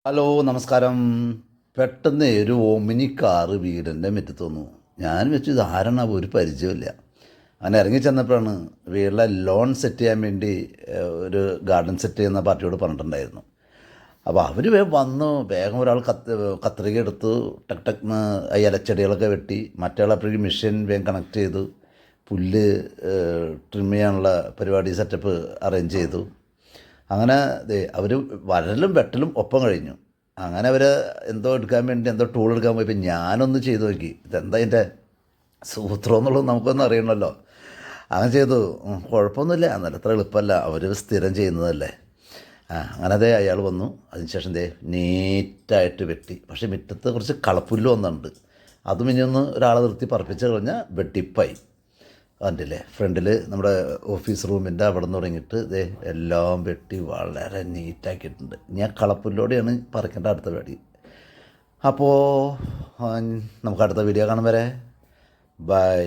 Hello നമസ്കാരം. പെട്ടെന്ന് ഒരു ഓമിനി കാറ് വീടിൻ്റെ മുറ്റത്ത് വന്നു. ഞാൻ വെച്ചു ഇത് ആരാണ്, ഒരു പരിചയമില്ല. അങ്ങനെ ഇറങ്ങി ചെന്നപ്പോഴാണ് വീട്ടിലെ ലോൺ സെറ്റ് ചെയ്യാൻ വേണ്ടി ഒരു ഗാർഡൻ സെറ്റ് ചെയ്യുന്ന പാർട്ടിയോട് പറഞ്ഞിട്ടുണ്ടായിരുന്നു. അപ്പോൾ അവർ വേഗം വന്നു. വേഗം ഒരാൾ കത്രിക എടുത്തു, ടക്ക് ടക്ന്ന് ഈ ഇലച്ചെടികളൊക്കെ വെട്ടി. മറ്റേ അപ്പോഴേക്കും മെഷീൻ വേഗം കണക്ട് ചെയ്തു. പുല്ല് ട്രിം ചെയ്യാനുള്ള പരിപാടി സെറ്റപ്പ് അറേഞ്ച് ചെയ്തു. അങ്ങനെ അവർ വരലും വെട്ടലും ഒപ്പം കഴിഞ്ഞു. അങ്ങനെ അവർ എന്തോ എടുക്കാൻ വേണ്ടി എന്തോ ടൂൾ എടുക്കാൻ പോയപ്പോൾ ഞാനൊന്ന് ചെയ്തു നോക്കി. ഇതെന്താ ഇതിൻ്റെ സൂത്രം എന്നുള്ളത് നമുക്കൊന്നും അറിയണമല്ലോ. അങ്ങനെ ചെയ്തു. കുഴപ്പമൊന്നുമില്ല, എന്നാലും അത്ര എളുപ്പമല്ല, അവർ സ്ഥിരം ചെയ്യുന്നതല്ലേ. അങ്ങനെ അയാൾ വന്നു. അതിനുശേഷം നീറ്റായിട്ട് വെട്ടി. പക്ഷേ മുറ്റത്ത് കുറച്ച് കളപ്പുല്ല് വന്നിട്ടുണ്ട്. അതും ഇനി ഒന്ന് ഒരാളെ നിർത്തി പറപ്പിച്ച് കഴിഞ്ഞാൽ വെട്ടിപ്പായി. കണ്ടില്ലേ, ഫ്രണ്ടിൽ നമ്മുടെ ഓഫീസ് റൂമിൻ്റെ അവിടെ നിന്ന് തുടങ്ങിയിട്ട് എല്ലാം വെട്ടി വളരെ നീറ്റാക്കിയിട്ടുണ്ട്. ഇനി ആ കളപ്പുല്ലോടെയാണ് പറിക്കേണ്ട അടുത്ത പരിപാടി. അപ്പോൾ നമുക്ക് അടുത്ത വീഡിയോ കാണും വരെ ബൈ.